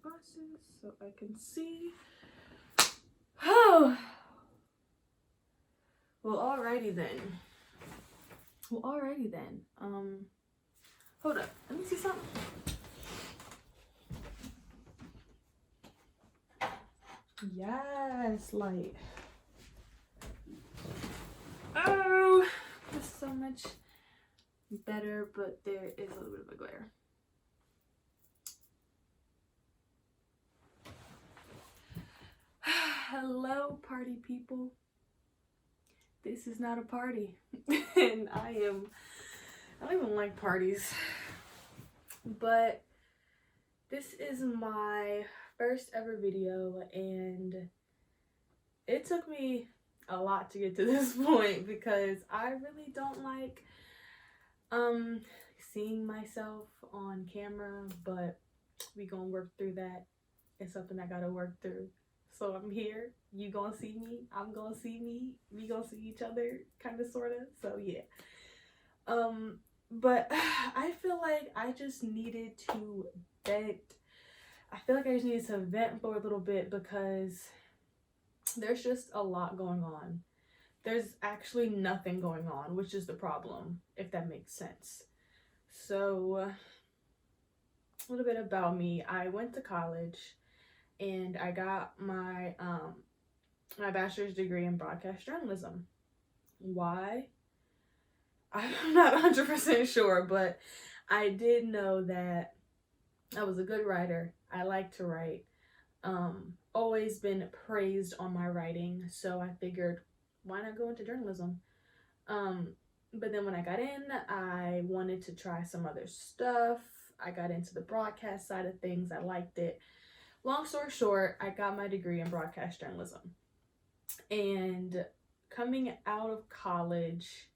glasses so I can see. Oh. Well, alrighty then. Hold up. Let me see something. Yes, light. Oh, it's so much better, but there is a little bit of a glare. Hello, party people. This is not a party. And I don't even like parties. But this is my first ever video, and it took me a lot to get to this point because I really don't like seeing myself on camera, but we gonna work through that. It's something I gotta work through. So I'm here, you gonna see me, I'm gonna see me, we gonna see each other, kind of, sort of. So yeah. But I feel like I just needed to vent. I feel like I just needed to vent for a little bit because there's just a lot going on. There's actually nothing going on, which is the problem, if that makes sense. So a little bit about me. I went to college and I got my my bachelor's degree in broadcast journalism. Why? I'm not 100% sure, but I did know that I was a good writer. I like to write. Always been praised on my writing, so I figured, why not go into journalism? But then when I got in, I wanted to try some other stuff. I got into the broadcast side of things. I liked it. Long story short, I got my degree in broadcast journalism. And coming out of college,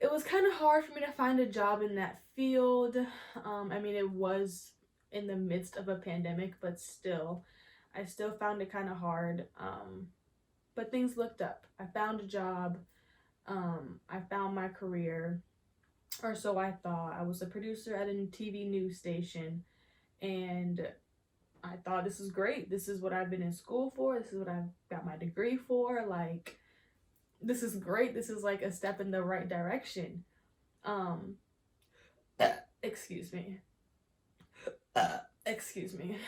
it was kind of hard for me to find a job in that field. I mean, it was in the midst of a pandemic, but still, I still found it kind of hard. But things looked up. I found a job. I found my career, or so I thought. I was a producer at a TV news station, and I thought, this is great. This is what I've been in school for. This is what I've got my degree for. Like, this is great. This is like a step in the right direction. Excuse me. Excuse me. There's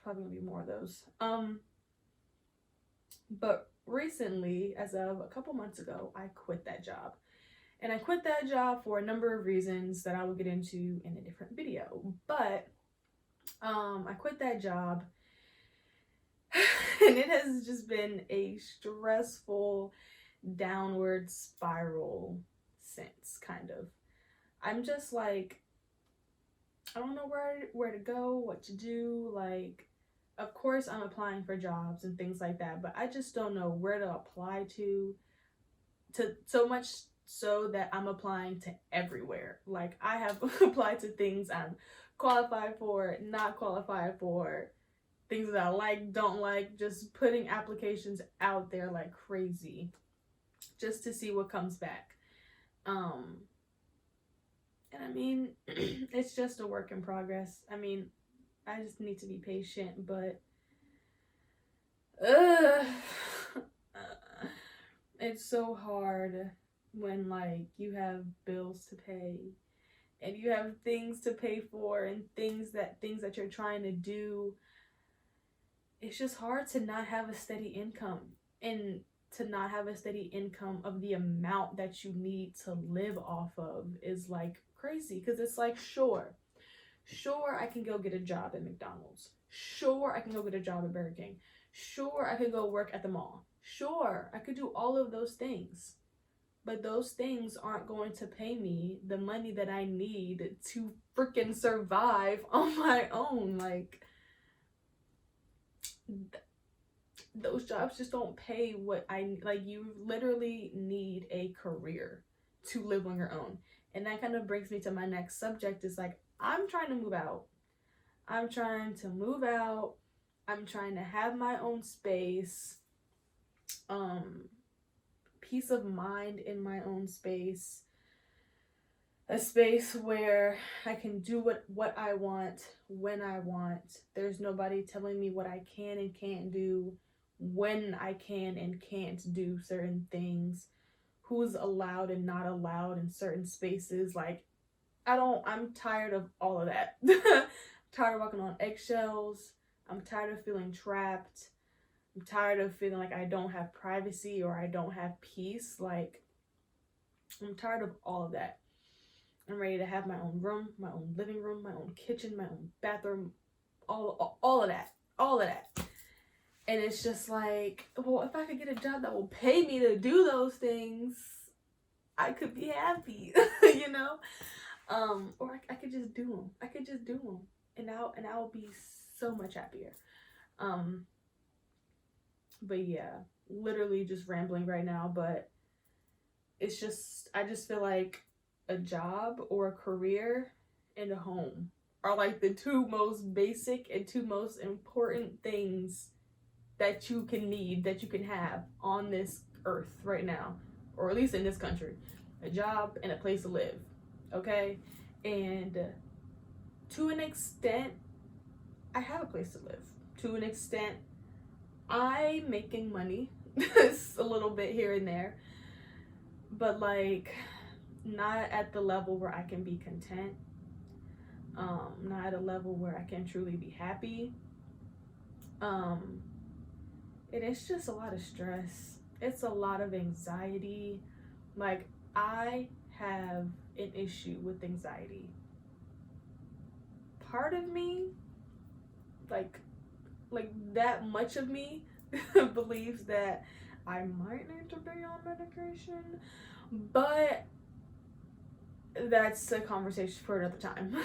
probably gonna be more of those. But recently, as of a couple months ago, I quit that job. And I quit that job for a number of reasons that I will get into in a different video. But I quit that job and it has just been a stressful downward spiral since, kind of. I'm just like, I don't know where to go, what to do. Like, of course I'm applying for jobs and things like that, but I just don't know where to apply to so much so that I'm applying to everywhere. Like, I have applied to things I'm qualified for, not qualified for, things that I like, don't like, just putting applications out there like crazy just to see what comes back. And I mean, it's just a work in progress. I mean, I just need to be patient, but it's so hard when, like, you have bills to pay and you have things to pay for and things that you're trying to do. It's just hard to not have a steady income, and to not have a steady income of the amount that you need to live off of is like crazy. Because it's like, sure, I can go get a job at McDonald's. Sure, I can go get a job at Burger King. Sure, I could go work at the mall. Sure, I could do all of those things. But those things aren't going to pay me the money that I need to freaking survive on my own. Like, those jobs just don't pay what I like. You literally need a career to live on your own. And that kind of brings me to my next subject, is like, I'm trying to move out. I'm trying to have my own space, peace of mind in my own space. a space where I can do what I want when I want. There's nobody telling me what I can and can't do, when I can and can't do certain things, who's allowed and not allowed in certain spaces. Like, I'm tired of all of that. Tired of walking on eggshells. I'm tired of feeling trapped. I'm tired of feeling like I don't have privacy or I don't have peace. Like, I'm tired of all of that. I'm ready to have my own room, my own living room, my own kitchen, my own bathroom, all of that. All of that. And it's just like, well, if I could get a job that will pay me to do those things, I could be happy, you know? Or I could just do them. I could just do them. And I'll be so much happier. But yeah, literally just rambling right now, but it's just, I just feel like a job or a career and a home are like the two most basic and two most important things that you can need, that you can have on this earth right now, or at least in this country. A job and a place to live, okay? And to an extent, I have a place to live. To an extent, I'm making money a little bit here and there, but like not at the level where I can be content, not at a level where I can truly be happy. And it's just a lot of stress. It's a lot of anxiety. Like, I have an issue with anxiety. Part of me, like that much of me believes that I might need to be on medication, but that's a conversation for another time.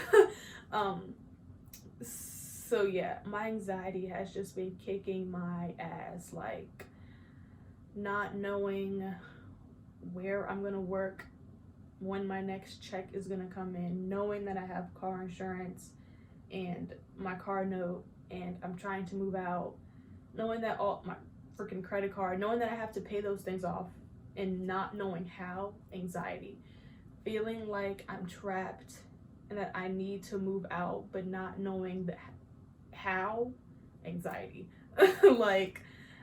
So yeah, my anxiety has just been kicking my ass, like not knowing where I'm gonna work, when my next check is gonna come in, knowing that I have car insurance and my car note and I'm trying to move out, knowing that all my freaking credit card, knowing that I have to pay those things off and not knowing how, anxiety. Feeling like I'm trapped and that I need to move out but not knowing the how, anxiety. Like,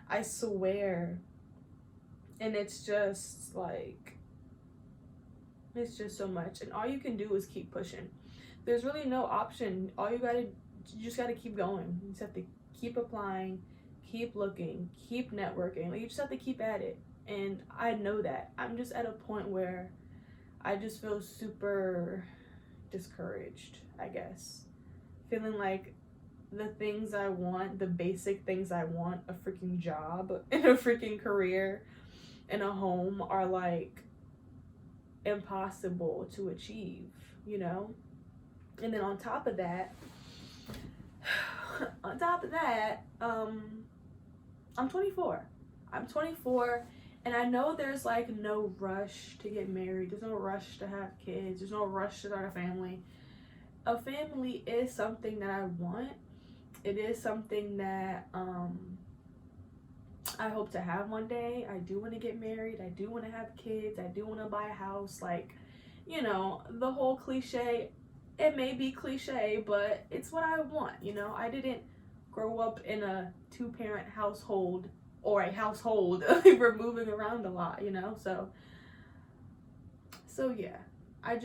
I swear. And it's just like, it's just so much, and all you can do is keep pushing. There's really no option. You just gotta keep going. You just have to keep applying, keep looking, keep networking. Like, you just have to keep at it. And I know that I'm just at a point where I just feel super discouraged, I guess. Feeling like the things I want, the basic things I want, a freaking job and a freaking career and a home, are like impossible to achieve, you know? And then on top of that, I'm 24. I'm 24, and I know there's like no rush to get married. There's no rush to have kids. There's no rush to start a family. A family is something that I want. It is something that I hope to have one day. I do want to get married. I do want to have kids. I do want to buy a house. Like, you know, the whole cliche. It may be cliche, but it's what I want, you know? I didn't grow up in a 2-parent household, or a household. We're moving around a lot, you know? So yeah. I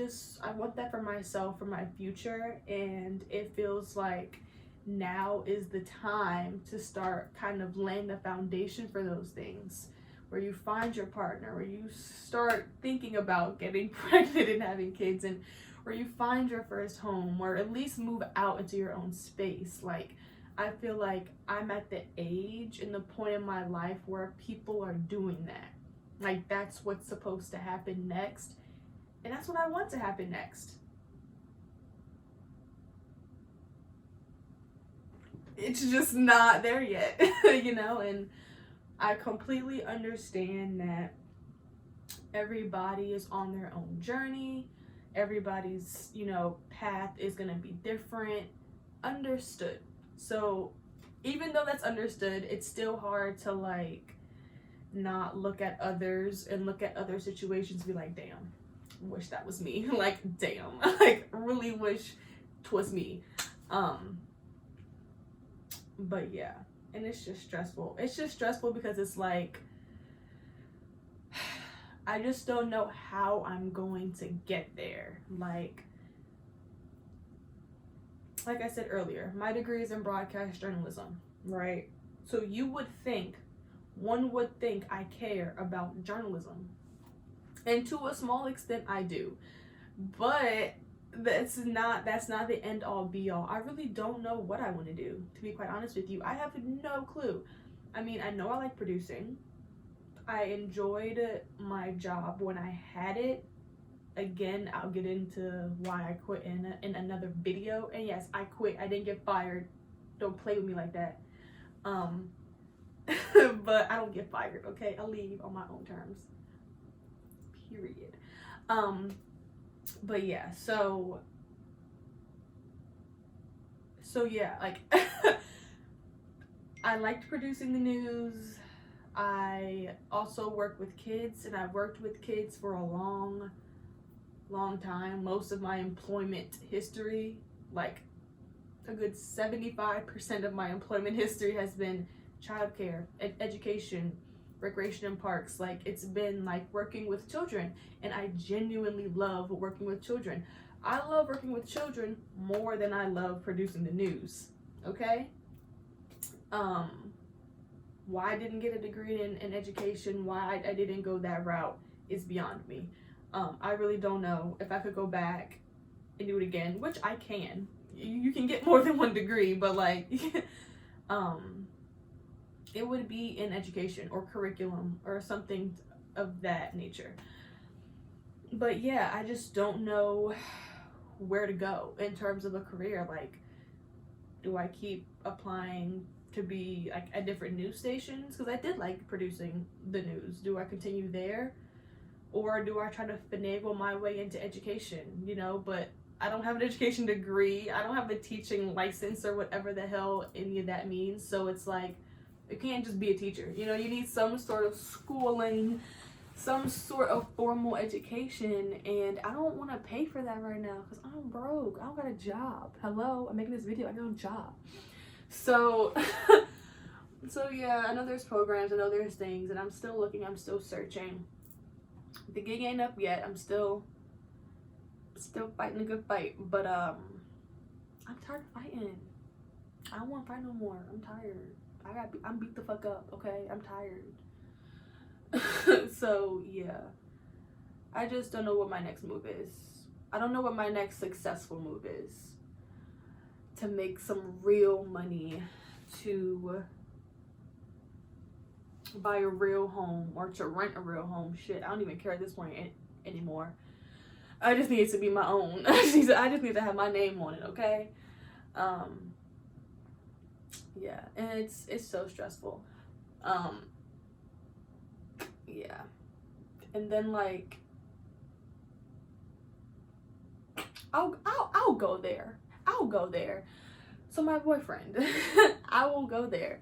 want that for myself, for my future, and it feels like now is the time to start kind of laying the foundation for those things, where you find your partner, where you start thinking about getting pregnant and having kids, and where you find your first home, or at least move out into your own space. Like, I feel like I'm at the age and the point in my life where people are doing that. Like, that's what's supposed to happen next, and that's what I want to happen next. It's just not there yet, you know? And I completely understand that everybody is on their own journey. Everybody's, you know, path is gonna be different. Understood. So even though that's understood, it's still hard to like not look at others and look at other situations and be like, damn, wish that was me. Like, damn. Like, really wish 'twas me. But yeah, and it's just stressful. It's just stressful because it's like, I just don't know how I'm going to get there. Like I said earlier, my degree is in broadcast journalism, right? So one would think I care about journalism. And to a small extent I do. But that's not the end all be all. I really don't know what I want to do, to be quite honest with you. I have no clue. I mean, I know I like producing. I enjoyed my job when I had it. Again, I'll get into why I quit in another video. And yes, I quit. I didn't get fired. Don't play with me like that. But I don't get fired, okay? I leave on my own terms. Period. But yeah, so yeah, like I liked producing the news. I also work with kids, and I've worked with kids for a long time. Most of my employment history, like a good 75% of my employment history has been childcare, education, recreation and parks. Like, it's been like working with children, and I genuinely love working with children. I love working with children more than I love producing the news, okay? Why I didn't get a degree in education, why I didn't go that route is beyond me. I really don't know. If I could go back and do it again, which I can. You can get more than one degree, but like, it would be in education or curriculum or something of that nature. But yeah, I just don't know where to go in terms of a career. Like, do I keep applying to be like at different news stations? Because I did like producing the news. Do I continue there? Or do I try to finagle my way into education, you know? But I don't have an education degree. I don't have a teaching license or whatever the hell any of that means. So it's like, you can't just be a teacher. You know, you need some sort of schooling, some sort of formal education. And I don't want to pay for that right now because I'm broke. I don't got a job. Hello? I'm making this video. I got a job. So, yeah, I know there's programs. I know there's things. And I'm still looking. I'm still searching. The gig ain't up yet. I'm still fighting a good fight, but I'm tired of fighting. I don't want to fight no more. I'm tired. I'm beat the fuck up, okay? I'm tired. So yeah, I just don't know what my next move is. I don't know what my next successful move is to make some real money, to buy a real home or to rent a real home. Shit, I don't even care at this point anymore. I just need it to be my own. I just need to have my name on it, okay? Yeah, and it's so stressful. Yeah. And then like I'll go there. I'll go there. So my boyfriend, I will go there.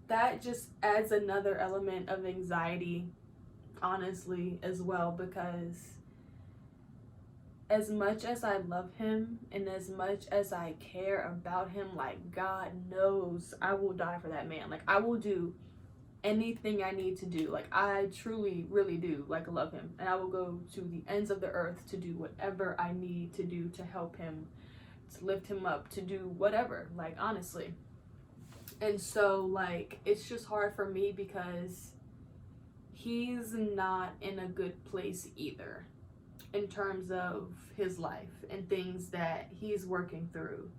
That just adds another element of anxiety, honestly, as well, because as much as I love him and as much as I care about him, like, God knows I will die for that man. Like, I will do anything I need to do. Like, I truly, really do, like, love him. And I will go to the ends of the earth to do whatever I need to do to help him, to lift him up, to do whatever, like, honestly. And so, like, it's just hard for me because he's not in a good place either in terms of his life and things that he's working through.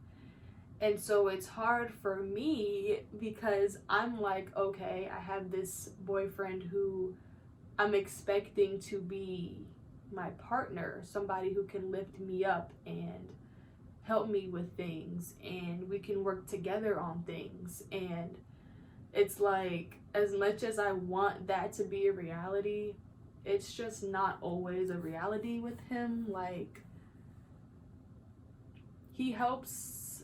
And so it's hard for me because I'm like, okay, I have this boyfriend who I'm expecting to be my partner, somebody who can lift me up and help me with things, and we can work together on things. And it's like, as much as I want that to be a reality, it's just not always a reality with him. Like, he helps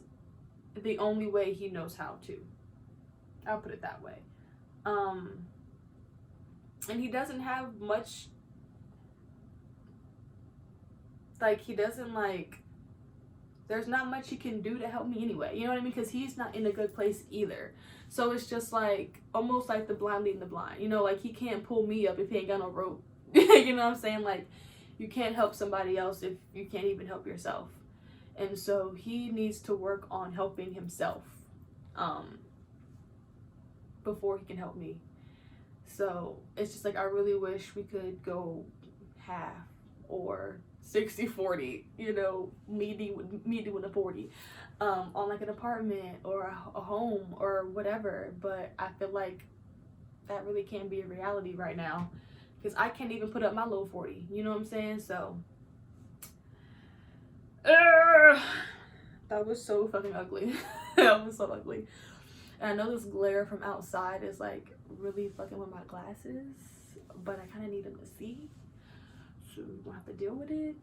the only way he knows how to. I'll put it that way. And he doesn't have much like, he doesn't, like, there's not much he can do to help me anyway. You know what I mean? Because he's not in a good place either. So it's just like, almost like the blind leading the blind. You know, like, he can't pull me up if he ain't got no rope. You know what I'm saying? Like, you can't help somebody else if you can't even help yourself. And so he needs to work on helping himself before he can help me. So it's just like, I really wish we could go half or 60-40, you know, me doing a 40 on like an apartment or a home or whatever. But I feel like that really can't be a reality right now, because I can't even put up my low 40, you know what I'm saying? So that was so fucking ugly. That was so ugly. And I know this glare from outside is like really fucking with my glasses, but I kind of need them to see, so we don't have to deal with it.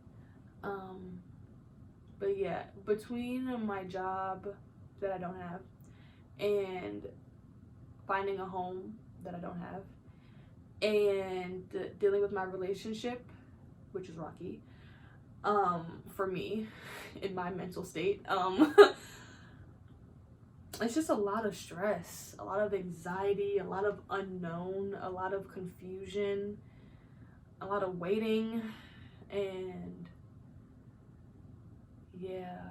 But yeah, between my job that I don't have and finding a home that I don't have and dealing with my relationship, which is rocky for me in my mental state, it's just a lot of stress, a lot of anxiety, a lot of unknown, a lot of confusion, a lot of waiting, and yeah,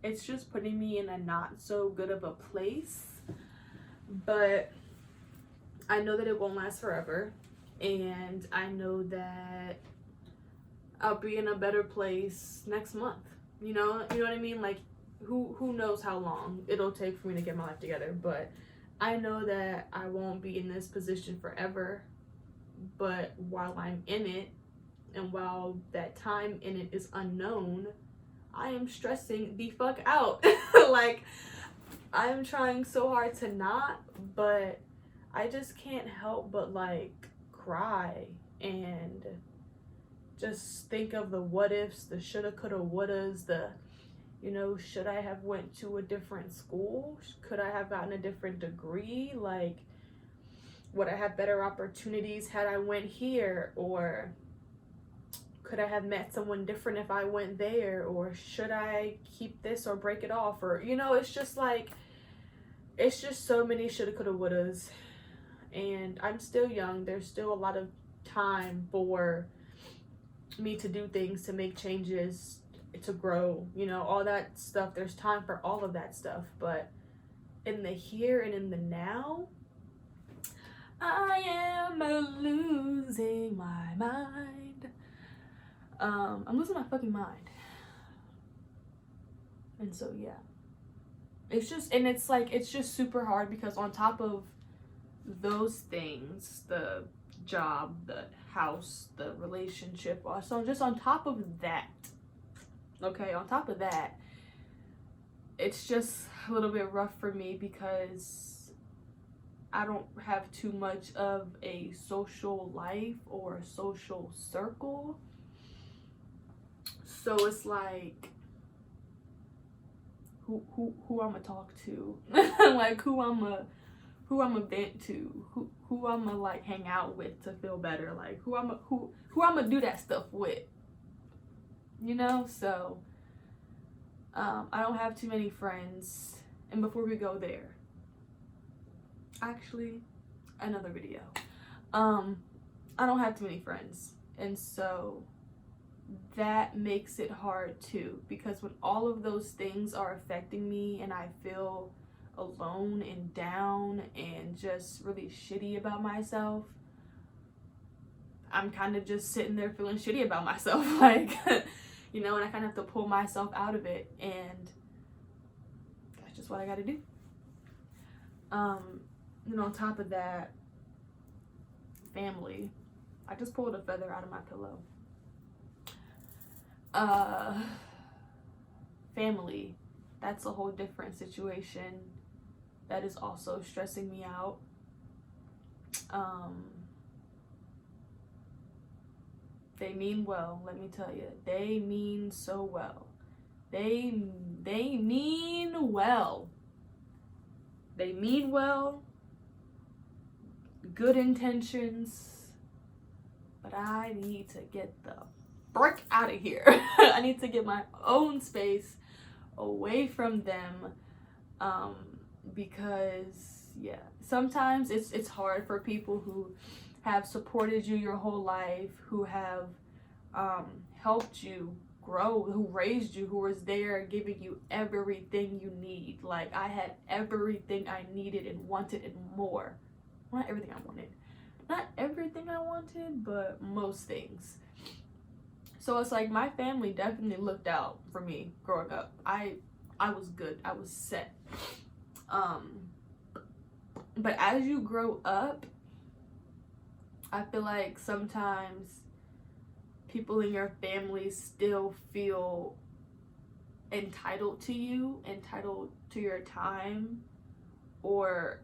it's just putting me in a not so good of a place. But I know that it won't last forever, and I know that I'll be in a better place next month. You know what I mean? Like, who knows how long it'll take for me to get my life together, but I know that I won't be in this position forever. But while I'm in it, and while that time in it is unknown, I am stressing the fuck out. Like, I'm trying so hard to not, but I just can't help but like cry and just think of the what ifs, the shoulda, coulda, wouldas, the, you know, should I have went to a different school? Could I have gotten a different degree? Like, would I have better opportunities had I went here? Or could I have met someone different if I went there? Or should I keep this or break it off? Or, you know, it's just like, it's just so many shoulda, coulda, wouldas. And I'm still young. There's still a lot of time for me to do things, to make changes, to grow, you know, all that stuff. There's time for all of that stuff. But in the here and in the now, I am losing my mind. I'm losing my fucking mind. And so yeah, it's just, and it's like, it's just super hard because on top of those things, the job, the house, the relationship, so just on top of that, okay, on top of that, it's just a little bit rough for me because I don't have too much of a social life or a social circle. So it's like, who I'ma talk to? Like, who I'ma vent to? Who I'ma like hang out with to feel better? Like, who I'ma do that stuff with? You know? So I don't have too many friends. And before we go there, actually, another video. I don't have too many friends, and so that makes it hard too, because when all of those things are affecting me and I feel alone and down and just really shitty about myself, I'm kind of just sitting there feeling shitty about myself. Like, you know, and I kind of have to pull myself out of it, and that's just what I gotta do. And on top of that, family. I just pulled a feather out of my pillow. Family, that's a whole different situation that is also stressing me out. They mean well, let me tell you. They mean so well. They mean well. They mean well. Good intentions. But I need to get the break out of here. I need to get my own space away from them. Because yeah, sometimes it's hard for people who have supported you your whole life, who have helped you grow, who raised you, who was there giving you everything you need. Like, I had everything I needed and wanted and more. Not everything I wanted. Not everything I wanted, but most things. So it's like my family definitely looked out for me growing up. I was good. I was set. But as you grow up, I feel like sometimes people in your family still feel entitled to you, entitled to your time, or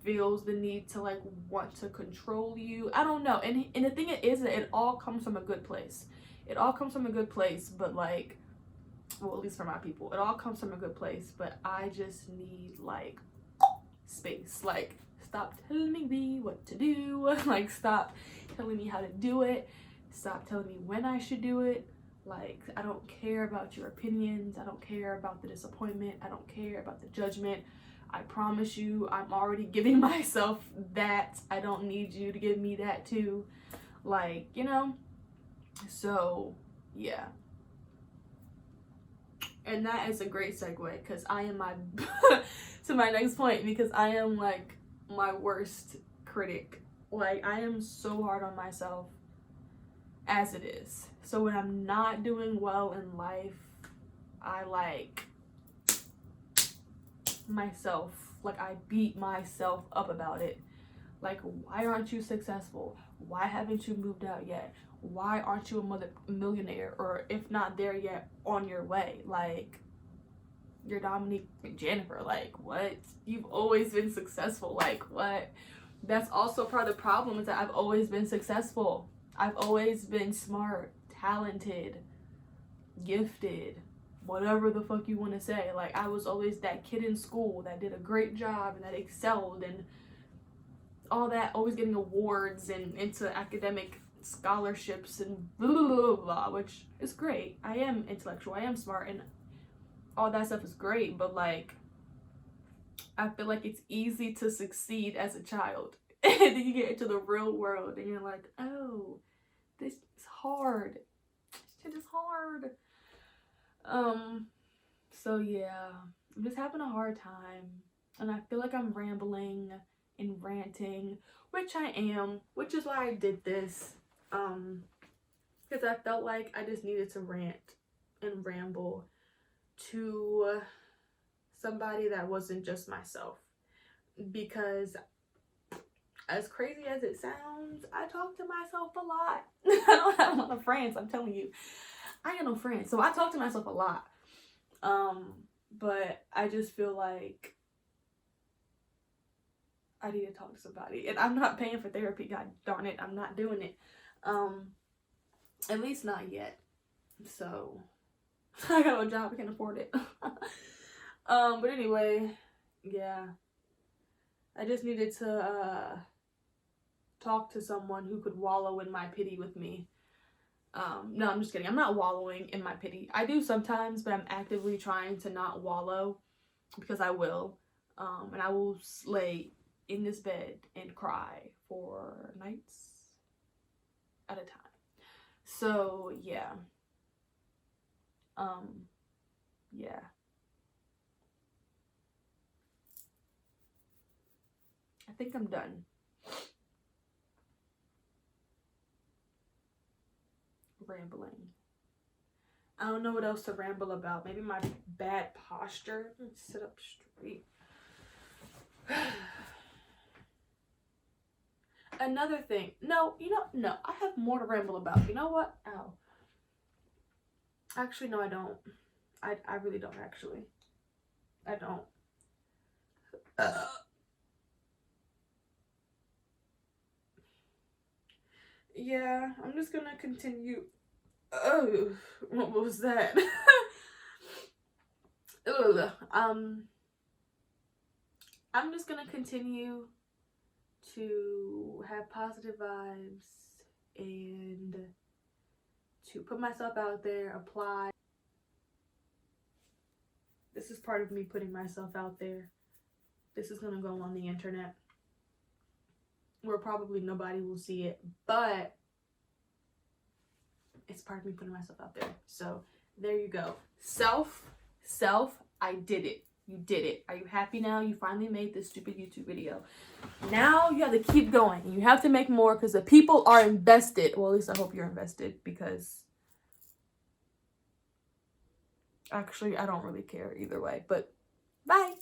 feels the need to like want to control you. I don't know. And the thing is that it all comes from a good place. It all comes from a good place, but like, well, at least for my people, it all comes from a good place, but I just need like space. Like, stop telling me what to do. Like, stop telling me how to do it. Stop telling me when I should do it. Like, I don't care about your opinions. I don't care about the disappointment. I don't care about the judgment. I promise you, I'm already giving myself that. I don't need you to give me that too. Like, you know? So, yeah. And that is a great segue, because I am my to my next point, because I am like my worst critic. Like, I am so hard on myself as it is. So when I'm not doing well in life, I like myself, like I beat myself up about it. Like, why aren't you successful? Why haven't you moved out yet? Why aren't you a millionaire? Or if not there yet, on your way? Like, you're Dominique and Jennifer. Like, what? You've always been successful. Like, what? That's also part of the problem, is that I've always been successful. I've always been smart, talented, gifted, whatever the fuck you want to say. Like, I was always that kid in school that did a great job and that excelled and all that, always getting awards and into academic scholarships and blah, blah, blah, blah, which is great. I am intellectual, I am smart, and all that stuff is great, but like, I feel like it's easy to succeed as a child. And then you get into the real world and you're like, oh, this is hard. Shit is hard. So yeah, I'm just having a hard time. And I feel like I'm rambling and ranting, which I am, which is why I did this. Because I felt like I just needed to rant and ramble to somebody that wasn't just myself. Because as crazy as it sounds, I talk to myself a lot. I don't have a lot of friends, I'm telling you. I got no friends, so I talk to myself a lot. But I just feel like I need to talk to somebody. And I'm not paying for therapy, god darn it. I'm not doing it. At least not yet. So I got no job, I can't afford it. But anyway, yeah. I just needed to talk to someone who could wallow in my pity with me. No, I'm just kidding. I'm not wallowing in my pity. I do sometimes, but I'm actively trying to not wallow, because I will. And I will lay in this bed and cry for nights at a time. So yeah. Yeah. I think I'm done. Rambling. I don't know what else to ramble about. Maybe my bad posture. Let's sit up straight. Another thing. No, I have more to ramble about. You know what? Ow. Actually, no, I don't. I really don't, actually. I don't. Yeah, I'm just gonna continue. Oh, what was that? Ugh. I'm just gonna continue to have positive vibes and to put myself out there, apply. This is part of me putting myself out there. This is going to go on the internet where probably nobody will see it, but it's part of me putting myself out there. So there you go. Self, I did it. You did it. Are you happy now? You finally made this stupid YouTube video. Now you have to keep going. You have to make more because the people are invested. Well, at least I hope you're invested, because actually I don't really care either way. But bye.